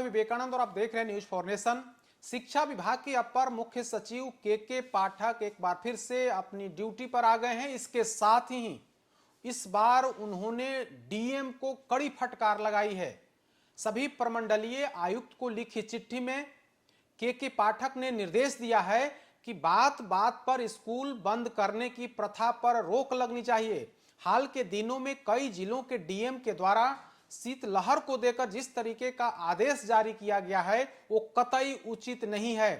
मैं विवेकानंद और आप देख रहे हैं न्यूज फॉर नेशन। शिक्षा विभाग के अपर मुख्य सचिव के पाठक एक बार फिर से अपनी ड्यूटी पर आ गए हैं। इसके साथ ही इस बार उन्होंने डीएम को कड़ी फटकार लगाई है। सभी प्रमंडलीय आयुक्त को लिखी चिट्ठी में के पाठक ने निर्देश दिया है कि बात बात पर स्कूल बंद करने की प्रथा पर रोक लगनी चाहिए। हाल के दिनों में कई जिलों के डीएम के द्वारा शीतलहर को देकर जिस तरीके का आदेश जारी किया गया है वो कतई उचित नहीं है।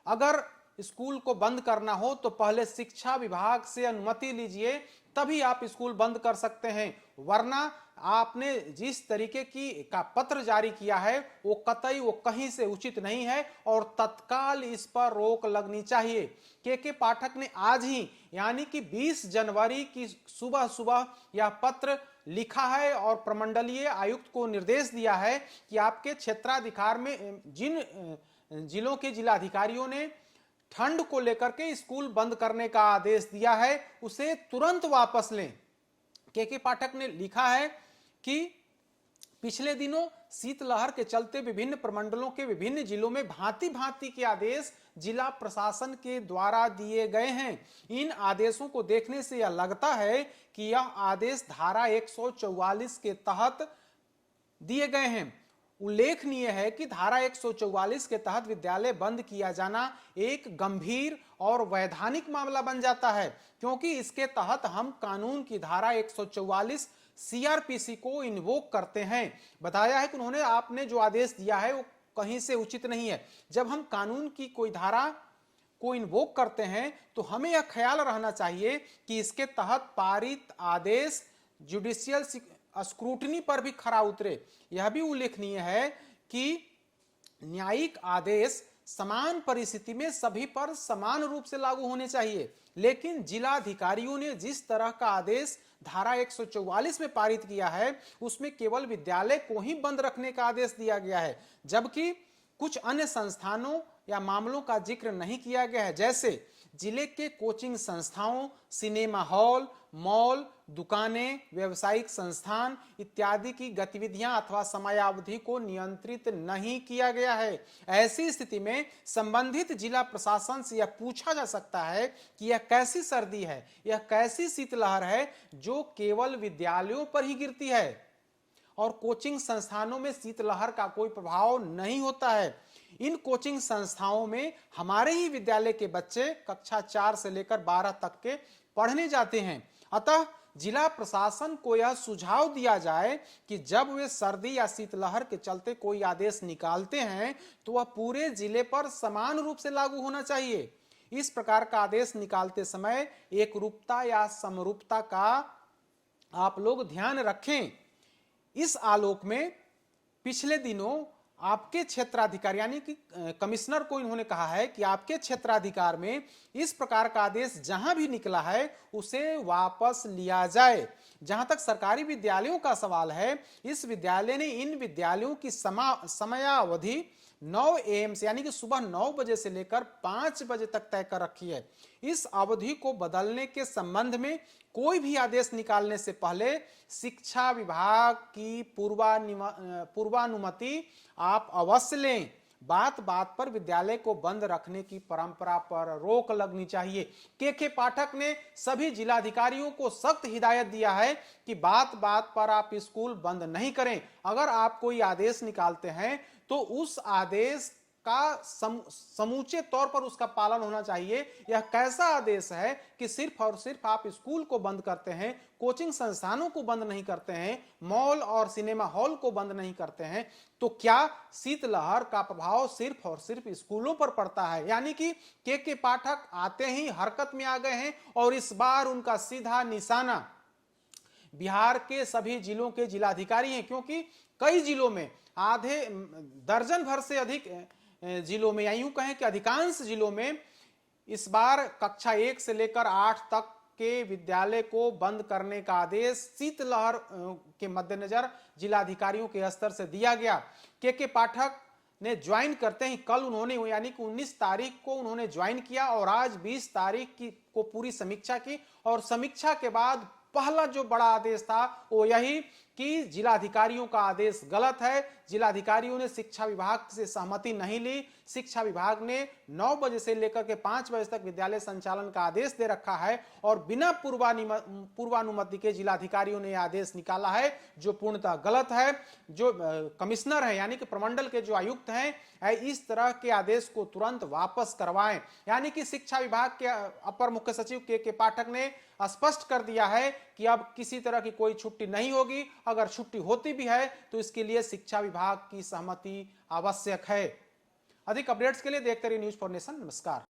अगर स्कूल को बंद करना हो तो पहले शिक्षा विभाग से अनुमति लीजिए, तभी आप स्कूल बंद कर सकते हैं, वरना आपने जिस तरीके का पत्र जारी किया है वो कतई वो कहीं से उचित नहीं है और तत्काल इस पर रोक लगनी चाहिए। के पाठक ने आज ही यानी कि 20 जनवरी की सुबह सुबह यह पत्र लिखा है और प्रमंडलीय आयुक्त को निर्देश दिया है कि आपके क्षेत्राधिकार में जिन जिलों के जिलाधिकारियों ने ठंड को लेकर के स्कूल बंद करने का आदेश दिया है उसे तुरंत वापस लें। के पाठक ने लिखा है कि पिछले दिनों शीतलहर के चलते विभिन्न प्रमंडलों के विभिन्न जिलों में भांति भांति के आदेश जिला प्रशासन के द्वारा दिए गए हैं। इन आदेशों को देखने से यह लगता है कि यह आदेश धारा 144 के तहत दिए गए हैं। उल्लेखनीय है कि धारा 144 के तहत विद्यालय बंद किया जाना एक गंभीर और वैधानिक मामला बन जाता है, क्योंकि इसके तहत हम कानून की धारा 144 सीआरपीसी को इन्वोक करते हैं। बताया है कि उन्होंने आपने जो आदेश दिया है वो कहीं से उचित नहीं है। जब हम कानून की कोई धारा को इन्वोक करते हैं तो हमें यह ख्याल रहना चाहिए कि इसके तहत पारित आदेश जुडिशियल स्क्रूटनी पर भी खरा उतरे। यह भी उल्लेखनीय है कि न्यायिक आदेश समान परिस्थिति में सभी पर समान रूप से लागू होने चाहिए, लेकिन जिलाधिकारियों ने जिस तरह का आदेश धारा 144 में पारित किया है उसमें केवल विद्यालय को ही बंद रखने का आदेश दिया गया है, जबकि कुछ अन्य संस्थानों या मामलों का जिक्र नहीं किया गया है। जैसे जिले के कोचिंग संस्थाओं, सिनेमा हॉल, मॉल, दुकानें, व्यावसायिक संस्थान इत्यादि की गतिविधियां अथवा समयावधि को नियंत्रित नहीं किया गया है। ऐसी स्थिति में संबंधित जिला प्रशासन से यह पूछा जा सकता है कि यह कैसी सर्दी है, यह कैसी शीतलहर है जो केवल विद्यालयों पर ही गिरती है और कोचिंग संस्थानों में शीतलहर का कोई प्रभाव नहीं होता है। इन कोचिंग संस्थाओं में हमारे ही विद्यालय के बच्चे कक्षा 4 से लेकर 12 तक के पढ़ने जाते हैं। अतः जिला प्रशासन को यह सुझाव दिया जाए कि जब वे सर्दी या शीतलहर के चलते कोई आदेश निकालते हैं तो वह पूरे जिले पर समान रूप से लागू होना चाहिए। इस प्रकार का आदेश निकालते समय एकरूपता या समरूपता का आप लोग ध्यान रखें। इस आलोक में पिछले दिनों आपके क्षेत्राधिकार यानी कि कमिश्नर को इन्होंने कहा है कि आपके क्षेत्राधिकार में इस प्रकार का आदेश जहां भी निकला है उसे वापस लिया जाए। जहां तक सरकारी विद्यालयों का सवाल है, इस विद्यालय ने इन विद्यालयों की समयावधि 9 AM से यानी कि सुबह 9 बजे से लेकर 5 बजे तक तय कर रखी है। इस अवधि को बदलने के संबंध में कोई भी आदेश निकालने से पहले शिक्षा विभाग की पूर्वानुमति आप अवश्य लें। बात बात पर विद्यालय को बंद रखने की परंपरा पर रोक लगनी चाहिए। के पाठक ने सभी जिलाधिकारियों को सख्त हिदायत दिया है कि बात बात पर आप स्कूल बंद नहीं करें। अगर आप कोई आदेश निकालते हैं तो उस आदेश का समूचे तौर पर उसका पालन होना चाहिए। यह कैसा आदेश है कि सिर्फ और सिर्फ आप स्कूल को बंद करते हैं, कोचिंग संस्थानों को बंद नहीं करते हैं, मॉल और सिनेमा हॉल को बंद नहीं करते हैं, तो क्या शीतलहर का प्रभाव सिर्फ और सिर्फ स्कूलों पर पड़ता है? यानी कि के पाठक आते ही हरकत में आ गए हैं और इस बार उनका सीधा निशाना बिहार के सभी जिलों के जिलाधिकारी हैं, क्योंकि कई जिलों में आधे दर्जन भर से अधिक जिलों में या यूं कहें कि अधिकांश जिलों में इस बार कक्षा 1 से लेकर 8 तक के विद्यालय को बंद करने का आदेश शीतलहर के मद्देनजर जिलाधिकारियों के स्तर से दिया गया। के पाठक ने ज्वाइन करते ही कल उन्होंने यानी कि 19 तारीख को उन्होंने ज्वाइन किया और आज 20 तारीख को पूरी समीक्षा की और समीक्षा के बाद पहला जो बड़ा आदेश था वो यही कि जिलाधिकारियों का आदेश गलत है, जिलाधिकारियों ने शिक्षा विभाग से सहमति नहीं ली। शिक्षा विभाग ने 9 बजे से लेकर के 5 बजे तक विद्यालय संचालन का आदेश दे रखा है और बिना पूर्वानुमति के जिलाधिकारियों ने यह आदेश निकाला है, जो पूर्णतः गलत है। जो कमिश्नर है यानी कि प्रमंडल के जो आयुक्त हैं, इस तरह के आदेश को तुरंत वापस करवाएं। यानी कि शिक्षा विभाग के अपर मुख्य सचिव के पाठक ने स्पष्ट कर दिया है कि अब किसी तरह की कोई छुट्टी नहीं होगी। अगर छुट्टी होती भी है तो इसके लिए शिक्षा विभाग की सहमति आवश्यक है। अधिक अपडेट्स के लिए देखते रहिए न्यूज़ फॉर नेशन। नमस्कार।